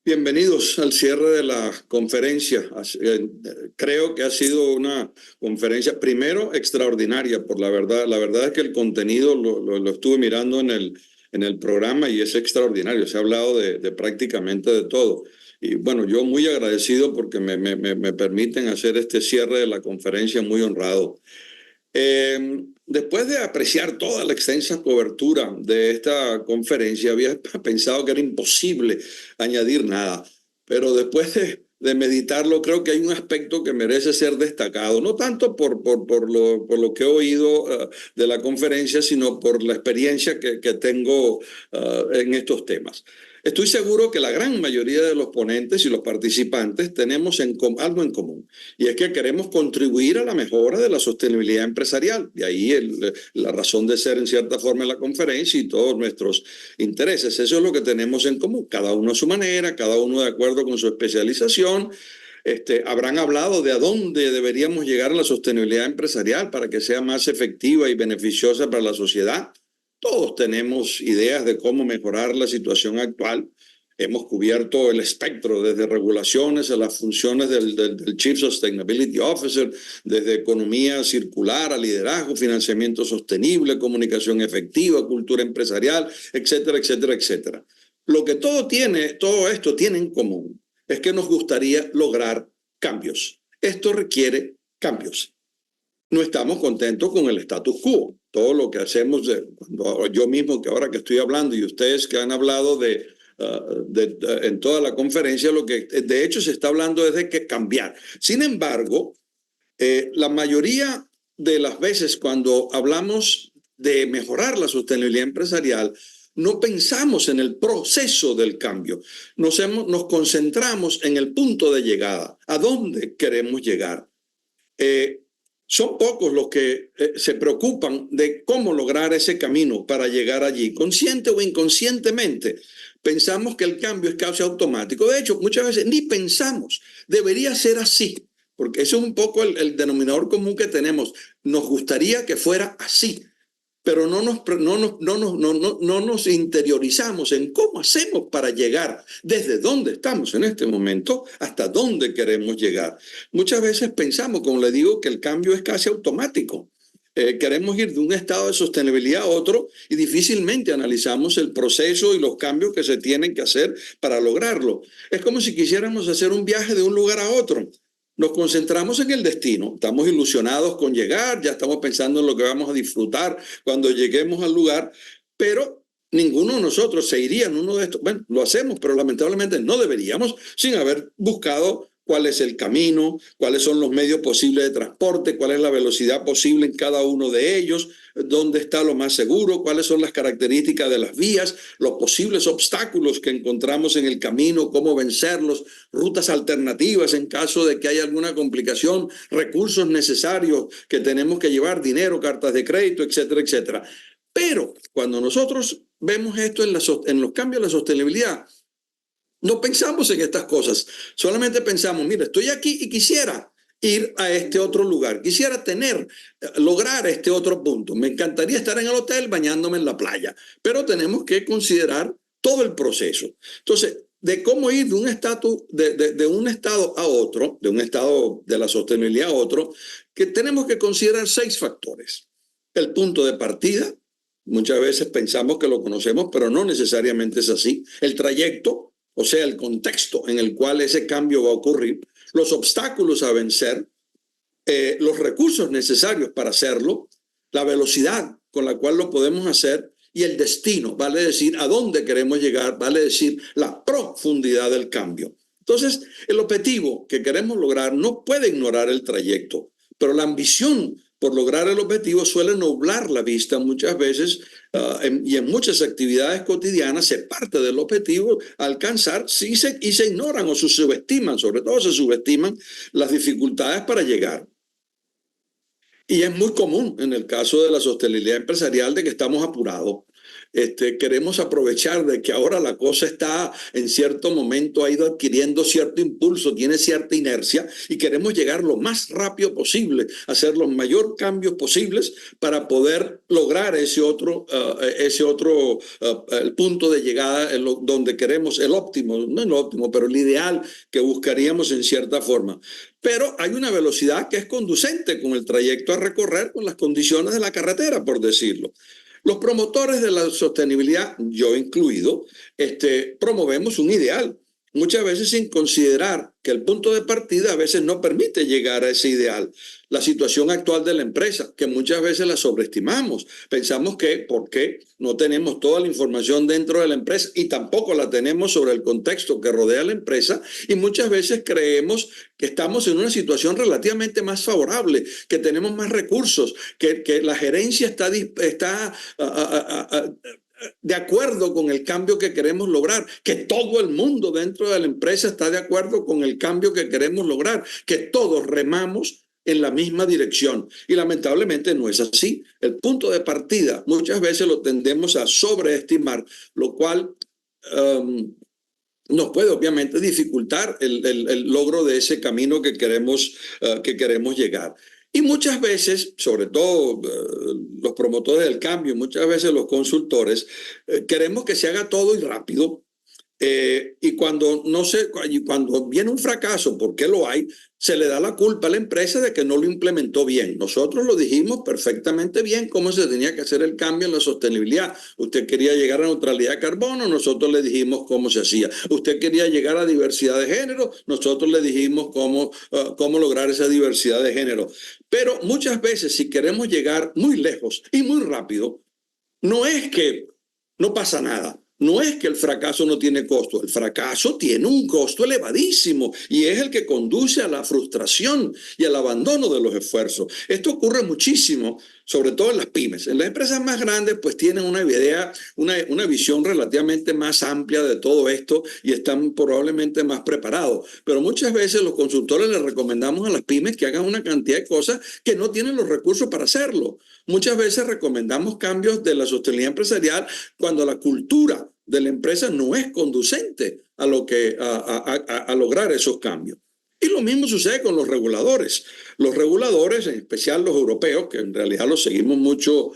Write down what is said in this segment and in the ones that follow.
Bienvenidos al cierre de la conferencia. Creo que ha sido una conferencia, primero, extraordinaria, por la verdad. La verdad es que el contenido lo estuve mirando en el programa y es extraordinario. Se ha hablado de prácticamente de todo. Y bueno, yo muy agradecido porque me permiten hacer este cierre de la conferencia, muy honrado. Después de apreciar toda la extensa cobertura de esta conferencia, había pensado que era imposible añadir nada, pero después de meditarlo, creo que hay un aspecto que merece ser destacado, no tanto por lo que he oído de la conferencia, sino por la experiencia que tengo en estos temas. Estoy seguro que la gran mayoría de los ponentes y los participantes tenemos algo en común, y es que queremos contribuir a la mejora de la sostenibilidad empresarial. De ahí la razón de ser en cierta forma en la conferencia y todos nuestros intereses. Eso es lo que tenemos en común, cada uno a su manera, cada uno de acuerdo con su especialización. Habrán hablado de a dónde deberíamos llegar a la sostenibilidad empresarial para que sea más efectiva y beneficiosa para la sociedad. Todos tenemos ideas de cómo mejorar la situación actual. Hemos cubierto el espectro desde regulaciones a las funciones del Chief Sustainability Officer, desde economía circular a liderazgo, financiamiento sostenible, comunicación efectiva, cultura empresarial, etcétera, etcétera, etcétera. Lo que todo esto tiene en común es que nos gustaría lograr cambios. Esto requiere cambios. No estamos contentos con el status quo. Todo lo que hacemos, yo mismo que ahora que estoy hablando y ustedes que han hablado en toda la conferencia, lo que de hecho se está hablando es de que cambiar. Sin embargo, la mayoría de las veces cuando hablamos de mejorar la sostenibilidad empresarial, no pensamos en el proceso del cambio. Nos concentramos en el punto de llegada. ¿A dónde queremos llegar? Son pocos los que se preocupan de cómo lograr ese camino para llegar allí. Consciente o inconscientemente, pensamos que el cambio es casi automático. De hecho, muchas veces ni pensamos. Debería ser así, porque eso es un poco el denominador común que tenemos. Nos gustaría que fuera así, pero no nos interiorizamos en cómo hacemos para llegar desde dónde estamos en este momento hasta dónde queremos llegar. Muchas veces pensamos, como le digo, que el cambio es casi automático. Queremos ir de un estado de sostenibilidad a otro y difícilmente analizamos el proceso y los cambios que se tienen que hacer para lograrlo. Es como si quisiéramos hacer un viaje de un lugar a otro. Nos concentramos en el destino, estamos ilusionados con llegar, ya estamos pensando en lo que vamos a disfrutar cuando lleguemos al lugar, pero ninguno de nosotros se iría en uno de estos. Bueno, lo hacemos, pero lamentablemente no deberíamos sin haber buscado cuál es el camino, cuáles son los medios posibles de transporte, cuál es la velocidad posible en cada uno de ellos, dónde está lo más seguro, cuáles son las características de las vías, los posibles obstáculos que encontramos en el camino, cómo vencerlos, rutas alternativas en caso de que haya alguna complicación, recursos necesarios que tenemos que llevar, dinero, cartas de crédito, etcétera, etcétera. Pero cuando nosotros vemos esto en los cambios de la sostenibilidad, no pensamos en estas cosas, solamente pensamos, mira, estoy aquí y quisiera ir a este otro lugar, quisiera lograr este otro punto, me encantaría estar en el hotel bañándome en la playa, pero tenemos que considerar todo el proceso. Entonces, de cómo ir de un estado a otro, de un estado de la sostenibilidad a otro, que tenemos que considerar 6 factores. El punto de partida, muchas veces pensamos que lo conocemos, pero no necesariamente es así. El trayecto, o sea, el contexto en el cual ese cambio va a ocurrir, los obstáculos a vencer, los recursos necesarios para hacerlo, la velocidad con la cual lo podemos hacer y el destino, vale decir a dónde queremos llegar, vale decir la profundidad del cambio. Entonces, el objetivo que queremos lograr no puede ignorar el trayecto, pero la ambición por lograr el objetivo suele nublar la vista muchas veces y en muchas actividades cotidianas se parte del objetivo a alcanzar y se ignoran o se subestiman, sobre todo se subestiman las dificultades para llegar. Y es muy común en el caso de la sostenibilidad empresarial de que estamos apurados. Queremos aprovechar de que ahora la cosa está en cierto momento, ha ido adquiriendo cierto impulso, tiene cierta inercia y queremos llegar lo más rápido posible, hacer los mayores cambios posibles para poder lograr ese otro el punto de llegada donde queremos, el óptimo, no el óptimo, pero el ideal que buscaríamos en cierta forma. Pero hay una velocidad que es conducente con el trayecto a recorrer, con las condiciones de la carretera, por decirlo. Los promotores de la sostenibilidad, yo incluido, promovemos un ideal, muchas veces sin considerar que el punto de partida a veces no permite llegar a ese ideal. La situación actual de la empresa, que muchas veces la sobreestimamos. Pensamos que porque no tenemos toda la información dentro de la empresa y tampoco la tenemos sobre el contexto que rodea a la empresa, y muchas veces creemos que estamos en una situación relativamente más favorable, que tenemos más recursos, que la gerencia está de acuerdo con el cambio que queremos lograr, que todo el mundo dentro de la empresa está de acuerdo con el cambio que queremos lograr, que todos remamos en la misma dirección. Y lamentablemente no es así. El punto de partida muchas veces lo tendemos a sobreestimar, lo cual nos puede obviamente dificultar el logro de ese camino que queremos llegar. Y muchas veces, sobre todo los promotores del cambio, muchas veces los consultores, queremos que se haga todo y rápido. Y cuando viene un fracaso, porque lo hay, se le da la culpa a la empresa de que no lo implementó bien. Nosotros lo dijimos perfectamente bien cómo se tenía que hacer el cambio en la sostenibilidad. Usted quería llegar a neutralidad de carbono, nosotros le dijimos cómo se hacía. Usted quería llegar a diversidad de género, nosotros le dijimos cómo lograr esa diversidad de género. Pero muchas veces, si queremos llegar muy lejos y muy rápido, no es que no pasa nada. No es que el fracaso no tiene costo, el fracaso tiene un costo elevadísimo y es el que conduce a la frustración y al abandono de los esfuerzos. Esto ocurre muchísimo, sobre todo en las pymes. En las empresas más grandes pues tienen una idea, una visión relativamente más amplia de todo esto y están probablemente más preparados. Pero muchas veces los consultores les recomendamos a las pymes que hagan una cantidad de cosas que no tienen los recursos para hacerlo. Muchas veces recomendamos cambios de la sostenibilidad empresarial cuando la cultura de la empresa no es conducente a lograr esos cambios. Y lo mismo sucede con los reguladores. Los reguladores, en especial los europeos, que en realidad los seguimos mucho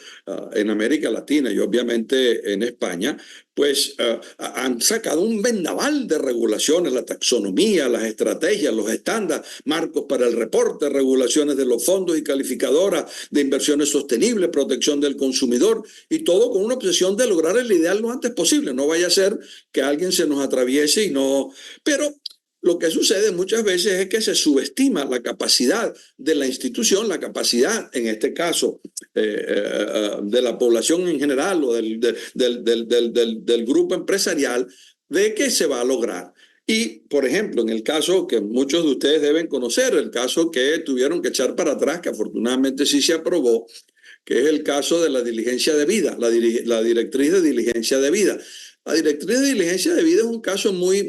en América Latina y obviamente en España, pues han sacado un vendaval de regulaciones, la taxonomía, las estrategias, los estándares, marcos para el reporte, regulaciones de los fondos y calificadoras de inversiones sostenibles, protección del consumidor, y todo con una obsesión de lograr el ideal lo antes posible. No vaya a ser que alguien se nos atraviese y no... Pero lo que sucede muchas veces es que se subestima la capacidad de la institución, la capacidad, en este caso, de la población en general o del grupo empresarial, de que se va a lograr. Y, por ejemplo, en el caso que muchos de ustedes deben conocer, el caso que tuvieron que echar para atrás, que afortunadamente sí se aprobó, que es el caso de la diligencia de vida, la directriz de diligencia de vida. La directriz de diligencia de vida es un caso muy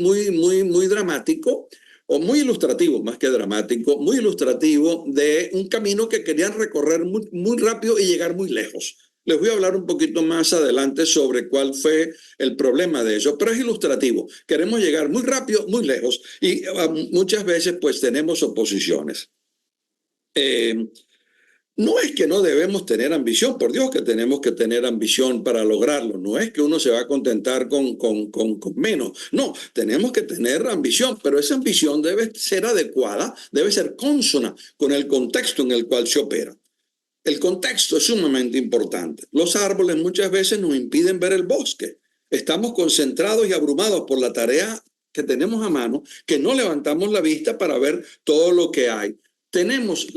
dramático, o muy ilustrativo, más que dramático, muy ilustrativo de un camino que querían recorrer muy rápido y llegar muy lejos. Les voy a hablar un poquito más adelante sobre cuál fue el problema de eso, pero es ilustrativo. Queremos llegar muy rápido, muy lejos, y muchas veces pues tenemos oposiciones. No es que no debemos tener ambición, por Dios que tenemos que tener ambición para lograrlo. No es que uno se va a contentar con menos. No, tenemos que tener ambición, pero esa ambición debe ser adecuada, debe ser consona con el contexto en el cual se opera. El contexto es sumamente importante. Los árboles muchas veces nos impiden ver el bosque. Estamos concentrados y abrumados por la tarea que tenemos a mano, que no levantamos la vista para ver todo lo que hay. Tenemos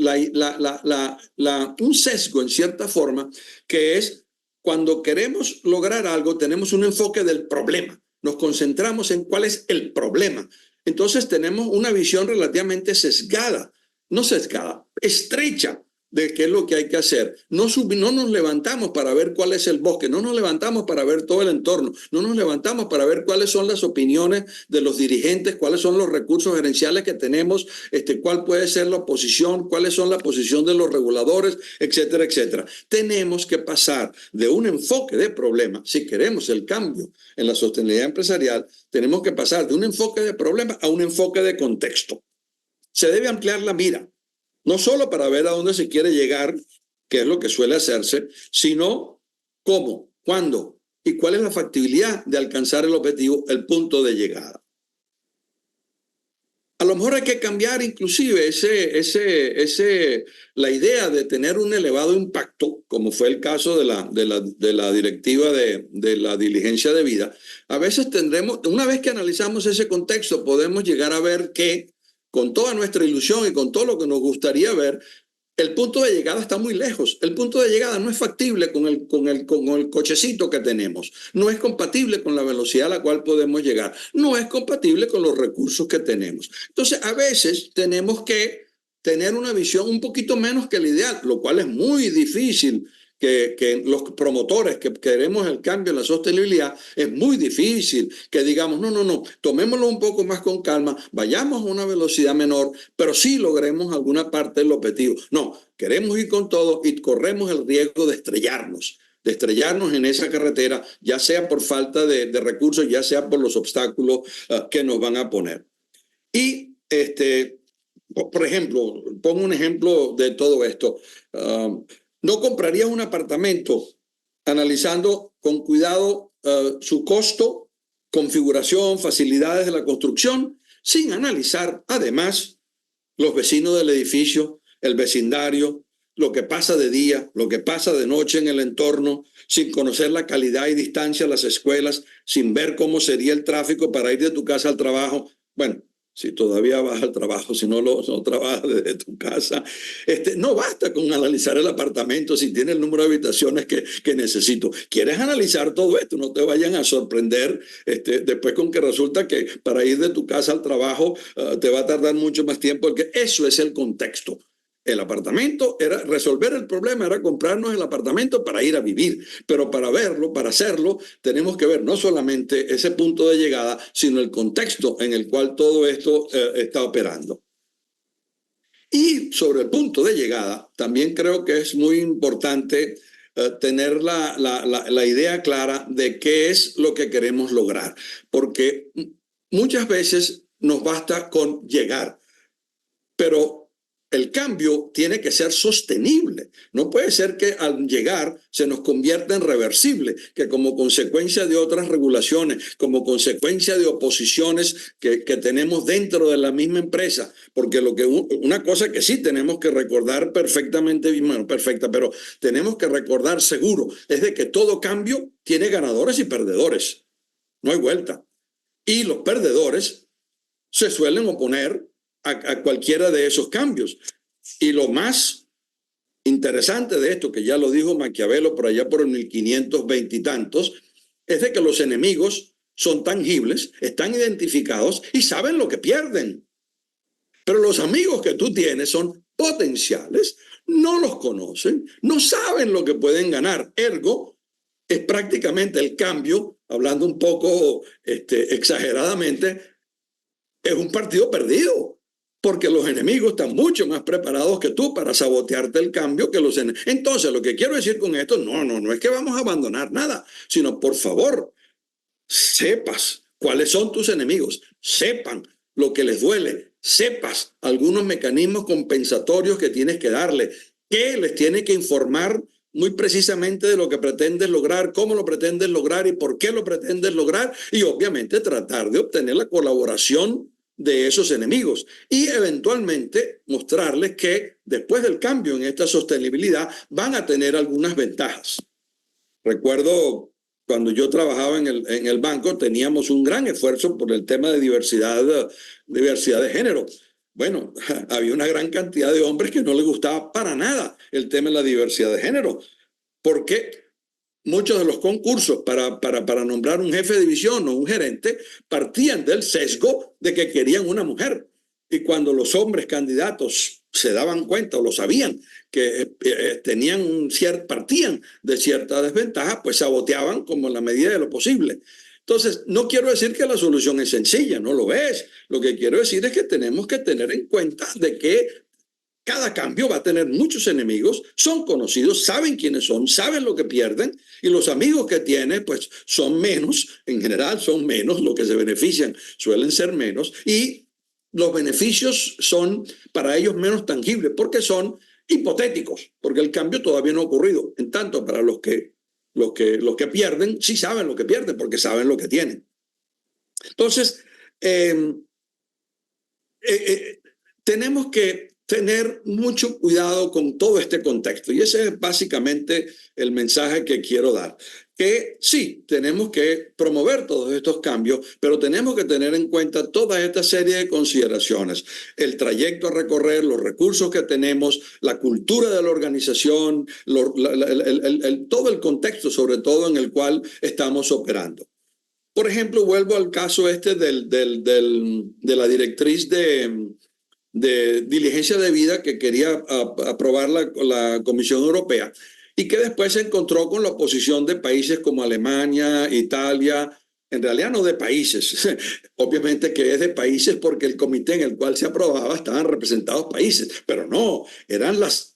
un sesgo en cierta forma, que es cuando queremos lograr algo, tenemos un enfoque del problema. Nos concentramos en cuál es el problema. Entonces tenemos una visión relativamente sesgada, no sesgada, estrecha de qué es lo que hay que hacer. No nos levantamos para ver cuál es el bosque, no nos levantamos para ver todo el entorno, no nos levantamos para ver cuáles son las opiniones de los dirigentes, cuáles son los recursos gerenciales que tenemos, cuál puede ser la oposición, cuáles son la posición de los reguladores, etcétera, etcétera. Tenemos que pasar de un enfoque de problema, si queremos el cambio en la sostenibilidad empresarial, tenemos que pasar de un enfoque de problema a un enfoque de contexto. Se debe ampliar la mira, no solo para ver a dónde se quiere llegar, que es lo que suele hacerse, sino cómo, cuándo y cuál es la factibilidad de alcanzar el objetivo, el punto de llegada. A lo mejor hay que cambiar inclusive la idea de tener un elevado impacto, como fue el caso de la directiva de la diligencia de vida. A veces tendremos, una vez que analizamos ese contexto, podemos llegar a ver que con toda nuestra ilusión y con todo lo que nos gustaría ver, el punto de llegada está muy lejos. El punto de llegada no es factible con el cochecito que tenemos. No es compatible con la velocidad a la cual podemos llegar. No es compatible con los recursos que tenemos. Entonces, a veces tenemos que tener una visión un poquito menos que el ideal, lo cual es muy difícil. Que los promotores que queremos el cambio en la sostenibilidad, es muy difícil que digamos, no, tomémoslo un poco más con calma, vayamos a una velocidad menor, pero sí logremos alguna parte del objetivo. No, queremos ir con todo y corremos el riesgo de estrellarnos en esa carretera, ya sea por falta de recursos, ya sea por los obstáculos que nos van a poner. Y, por ejemplo, pongo un ejemplo de todo esto. No comprarías un apartamento analizando con cuidado su costo, configuración, facilidades de la construcción, sin analizar además los vecinos del edificio, el vecindario, lo que pasa de día, lo que pasa de noche en el entorno, sin conocer la calidad y distancia a las escuelas, sin ver cómo sería el tráfico para ir de tu casa al trabajo. Bueno, si todavía vas al trabajo, si no trabajas desde tu casa, no basta con analizar el apartamento si tiene el número de habitaciones que necesito. ¿Quieres analizar todo esto? No te vayan a sorprender después con que resulta que para ir de tu casa al trabajo te va a tardar mucho más tiempo, porque eso es el contexto. El apartamento era resolver el problema, era comprarnos el apartamento para ir a vivir, pero para verlo, para hacerlo, tenemos que ver no solamente ese punto de llegada, sino el contexto en el cual todo esto está operando. Y sobre el punto de llegada, también creo que es muy importante tener la idea clara de qué es lo que queremos lograr, porque muchas veces nos basta con llegar, pero el cambio tiene que ser sostenible. No puede ser que al llegar se nos convierta en reversible, que como consecuencia de otras regulaciones, como consecuencia de oposiciones que tenemos dentro de la misma empresa, porque una cosa que sí tenemos que recordar perfectamente, bueno, perfecta, pero tenemos que recordar seguro, es de que todo cambio tiene ganadores y perdedores. No hay vuelta. Y los perdedores se suelen oponer a cualquiera de esos cambios. Y lo más interesante de esto, que ya lo dijo Maquiavelo por allá por el 1520 y tantos, es de que los enemigos son tangibles, están identificados y saben lo que pierden. Pero los amigos que tú tienes son potenciales, no los conocen, no saben lo que pueden ganar. Ergo, es prácticamente el cambio, hablando un poco exageradamente, es un partido perdido. Porque los enemigos están mucho más preparados que tú para sabotearte el cambio que los enemigos. Entonces, lo que quiero decir con esto, no es que vamos a abandonar nada, sino por favor, sepas cuáles son tus enemigos, sepan lo que les duele, sepas algunos mecanismos compensatorios que tienes que darle, que les tienes que informar muy precisamente de lo que pretendes lograr, cómo lo pretendes lograr y por qué lo pretendes lograr, y obviamente tratar de obtener la colaboración de esos enemigos y eventualmente mostrarles que después del cambio en esta sostenibilidad van a tener algunas ventajas. Recuerdo cuando yo trabajaba en el banco, teníamos un gran esfuerzo por el tema de diversidad de género. Bueno, había una gran cantidad de hombres que no les gustaba para nada el tema de la diversidad de género, porque muchos de los concursos para nombrar un jefe de división o un gerente partían del sesgo de que querían una mujer. Y cuando los hombres candidatos se daban cuenta o lo sabían que partían de cierta desventaja, pues saboteaban como en la medida de lo posible. Entonces, no quiero decir que la solución es sencilla, no lo es. Lo que quiero decir es que tenemos que tener en cuenta de que cada cambio va a tener muchos enemigos, son conocidos, saben quiénes son, saben lo que pierden, y los amigos que tiene, pues son menos, en general son menos, los que se benefician suelen ser menos, y los beneficios son para ellos menos tangibles, porque son hipotéticos, porque el cambio todavía no ha ocurrido. En tanto, para los que pierden, sí saben lo que pierden, porque saben lo que tienen. Entonces, tenemos que tener mucho cuidado con todo este contexto, y ese es básicamente el mensaje que quiero dar, que sí, tenemos que promover todos estos cambios, pero tenemos que tener en cuenta toda esta serie de consideraciones: el trayecto a recorrer, los recursos que tenemos, la cultura de la organización, todo el contexto sobre todo en el cual estamos operando. Por ejemplo, vuelvo al caso de la directriz de diligencia de vida que quería aprobar la Comisión Europea, y que después se encontró con la oposición de países como Alemania, Italia, en realidad no de países, obviamente que es de países porque el comité en el cual se aprobaba estaban representados países, pero no, eran las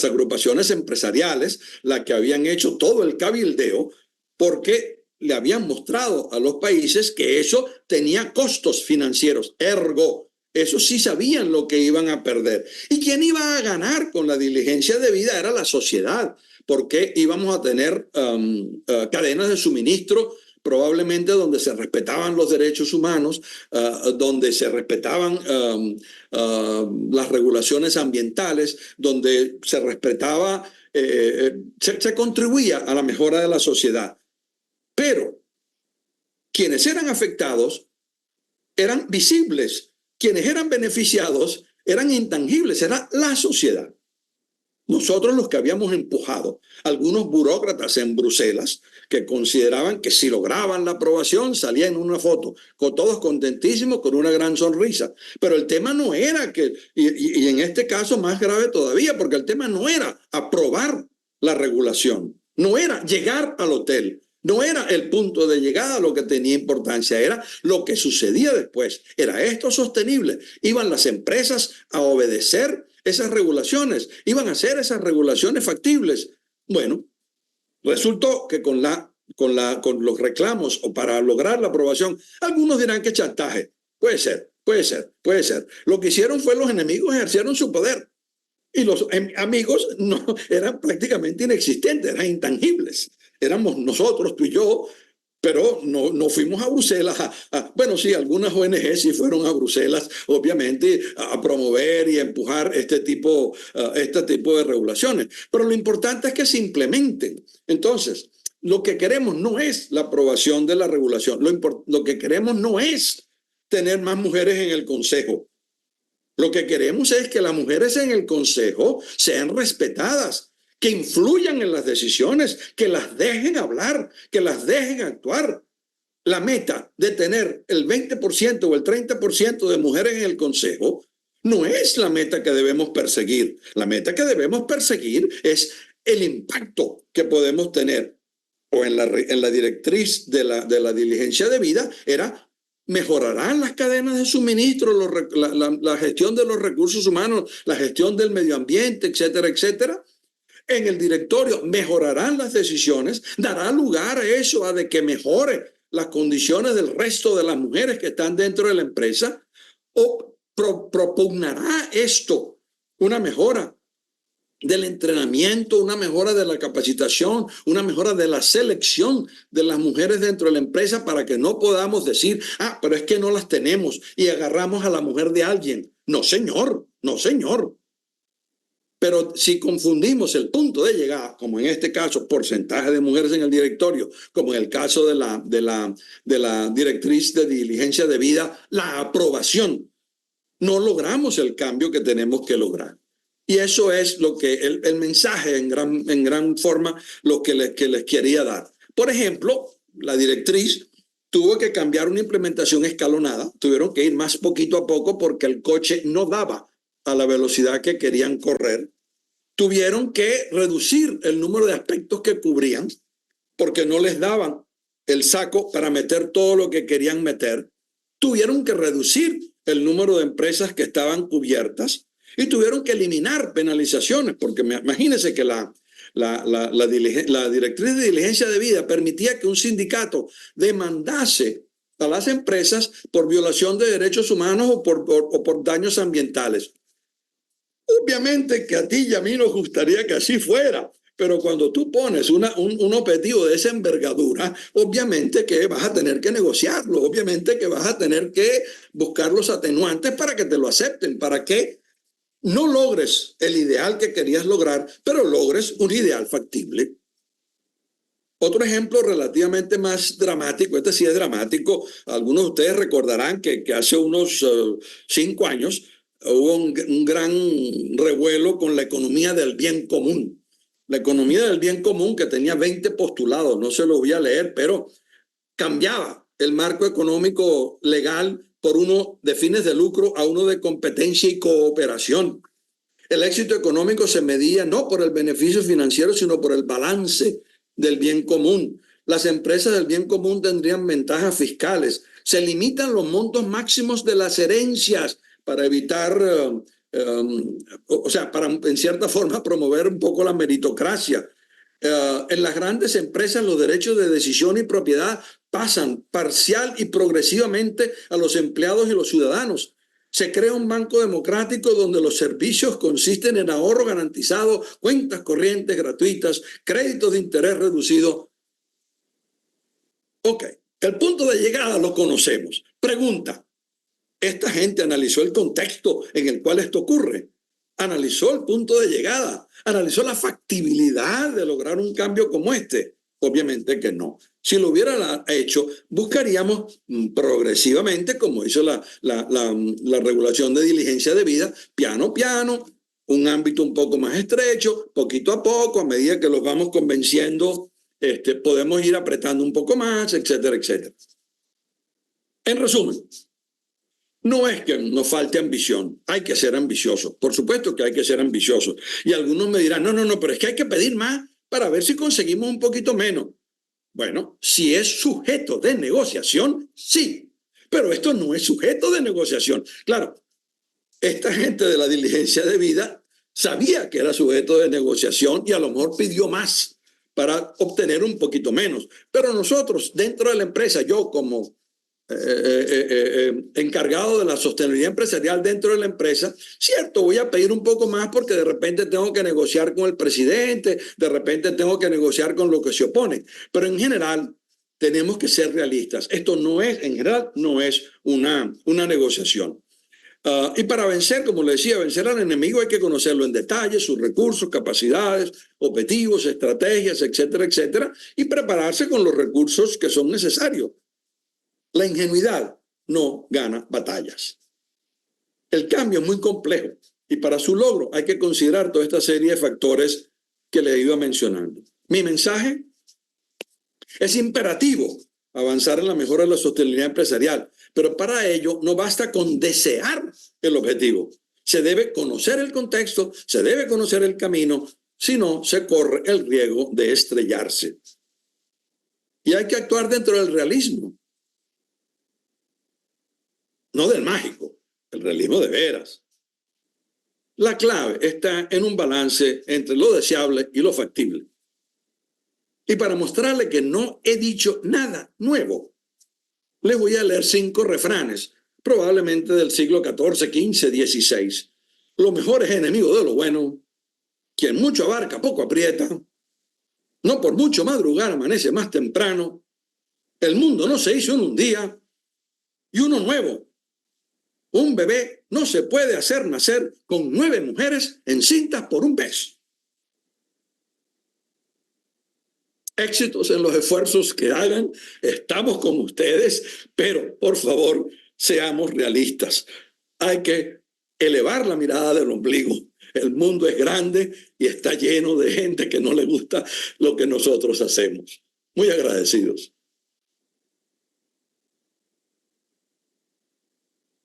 agrupaciones empresariales las que habían hecho todo el cabildeo, porque le habían mostrado a los países que eso tenía costos financieros, ergo, eso sí sabían lo que iban a perder. Y quien iba a ganar con la diligencia de vida era la sociedad, porque íbamos a tener cadenas de suministro probablemente donde se respetaban los derechos humanos, donde se respetaban las regulaciones ambientales, donde se respetaba, se contribuía a la mejora de la sociedad. Pero quienes eran afectados eran visibles, quienes eran beneficiados eran intangibles, era la sociedad. Nosotros los que habíamos empujado, algunos burócratas en Bruselas que consideraban que si lograban la aprobación salían en una foto, con todos contentísimos, con una gran sonrisa. Pero el tema no era que, y en este caso más grave todavía, porque el tema no era aprobar la regulación, no era llegar al hotel, no era el punto de llegada lo que tenía importancia, era lo que sucedía después. ¿Era esto sostenible? ¿Iban las empresas a obedecer esas regulaciones? ¿Iban a hacer esas regulaciones factibles? Bueno, resultó que con los reclamos o para lograr la aprobación, algunos dirán que chantaje. Puede ser. Lo que hicieron fue los enemigos ejercieron su poder. Y los amigos no eran prácticamente inexistentes, eran intangibles. Éramos nosotros, tú y yo, pero no fuimos a Bruselas. Bueno, sí, algunas ONG sí fueron a Bruselas, obviamente, a promover y a empujar este tipo de regulaciones. Pero lo importante es que se implementen. Entonces, lo que queremos no es la aprobación de la regulación. Lo que queremos no es tener más mujeres en el Consejo. Lo que queremos es que las mujeres en el Consejo sean respetadas, que influyan en las decisiones, que las dejen hablar, que las dejen actuar. La meta de tener el 20% o el 30% de mujeres en el Consejo no es la meta que debemos perseguir. La meta que debemos perseguir es el impacto que podemos tener. O en la directriz de la diligencia de vida era: mejorarán las cadenas de suministro, la gestión de los recursos humanos, la gestión del medio ambiente, etcétera, etcétera. En el directorio mejorarán las decisiones, dará lugar a eso, a de que mejore las condiciones del resto de las mujeres que están dentro de la empresa, o propugnará esto una mejora del entrenamiento, una mejora de la capacitación, una mejora de la selección de las mujeres dentro de la empresa, para que no podamos decir: pero es que no las tenemos y agarramos a la mujer de alguien. No, señor, no, señor. Pero si confundimos el punto de llegada, como en este caso, porcentaje de mujeres en el directorio, como en el caso de la directriz de diligencia de vida, la aprobación, no logramos el cambio que tenemos que lograr. Y eso es lo que el mensaje en gran forma, lo que les quería dar. Por ejemplo, la directriz tuvo que cambiar una implementación escalonada, tuvieron que ir más poquito a poco porque el coche no daba a la velocidad que querían correr, tuvieron que reducir el número de aspectos que cubrían porque no les daban el saco para meter todo lo que querían meter. Tuvieron que reducir el número de empresas que estaban cubiertas y tuvieron que eliminar penalizaciones, porque imagínense que la directriz de diligencia de vida permitía que un sindicato demandase a las empresas por violación de derechos humanos o por daños ambientales. Obviamente que a ti y a mí nos gustaría que así fuera, pero cuando tú pones un objetivo de esa envergadura, obviamente que vas a tener que negociarlo, obviamente que vas a tener que buscar los atenuantes para que te lo acepten, para que no logres el ideal que querías lograr, pero logres un ideal factible. Otro ejemplo relativamente más dramático, este sí es dramático, algunos de ustedes recordarán que hace unos 5 años hubo un gran revuelo con la economía del bien común. La economía del bien común, que tenía 20 postulados, no se lo voy a leer, pero cambiaba el marco económico legal por uno de fines de lucro a uno de competencia y cooperación. El éxito económico se medía no por el beneficio financiero, sino por el balance del bien común. Las empresas del bien común tendrían ventajas fiscales. Se limitan los montos máximos de las herencias para evitar, para en cierta forma promover un poco la meritocracia. En las grandes empresas los derechos de decisión y propiedad pasan parcial y progresivamente a los empleados y los ciudadanos. Se crea un banco democrático donde los servicios consisten en ahorro garantizado, cuentas corrientes gratuitas, créditos de interés reducido. Ok, el punto de llegada lo conocemos. Pregunta, ¿esta gente analizó el contexto en el cual esto ocurre? ¿Analizó el punto de llegada? ¿Analizó la factibilidad de lograr un cambio como este? Obviamente que no. Si lo hubiera hecho, buscaríamos progresivamente, como hizo la regulación de diligencia de vida, piano a piano, un ámbito un poco más estrecho, poquito a poco, a medida que los vamos convenciendo, podemos ir apretando un poco más, etcétera, etcétera. En resumen, no es que nos falte ambición, hay que ser ambiciosos. Por supuesto que hay que ser ambiciosos. Y algunos me dirán, no, pero es que hay que pedir más para ver si conseguimos un poquito menos. Bueno, si es sujeto de negociación, sí, pero esto no es sujeto de negociación. Claro, esta gente de la diligencia de vida sabía que era sujeto de negociación y a lo mejor pidió más para obtener un poquito menos. Pero nosotros, dentro de la empresa, yo como encargado de la sostenibilidad empresarial dentro de la empresa, cierto, voy a pedir un poco más porque de repente tengo que negociar con el presidente, de repente tengo que negociar con lo que se opone, pero en general tenemos que ser realistas. Esto no es, en general, no es una negociación. Y para vencer, como le decía, vencer al enemigo hay que conocerlo en detalle, sus recursos, capacidades, objetivos, estrategias, etcétera, etcétera, y prepararse con los recursos que son necesarios. La ingenuidad no gana batallas. El cambio es muy complejo y para su logro hay que considerar toda esta serie de factores que le he ido mencionando. Mi mensaje es imperativo avanzar en la mejora de la sostenibilidad empresarial, pero para ello no basta con desear el objetivo. Se debe conocer el contexto, se debe conocer el camino, si no se corre el riesgo de estrellarse. Y hay que actuar dentro del realismo. No del mágico, el realismo de veras. La clave está en un balance entre lo deseable y lo factible. Y para mostrarle que no he dicho nada nuevo, les voy a leer 5 refranes, probablemente del siglo XIV, XV, XVI. Lo mejor es enemigo de lo bueno. Quien mucho abarca, poco aprieta. No por mucho madrugar amanece más temprano. El mundo no se hizo en un día. Y uno nuevo. Un bebé no se puede hacer nacer con 9 mujeres encintas por un pez. Éxitos en los esfuerzos que hagan, estamos con ustedes, pero por favor, seamos realistas. Hay que elevar la mirada del ombligo. El mundo es grande y está lleno de gente que no le gusta lo que nosotros hacemos. Muy agradecidos.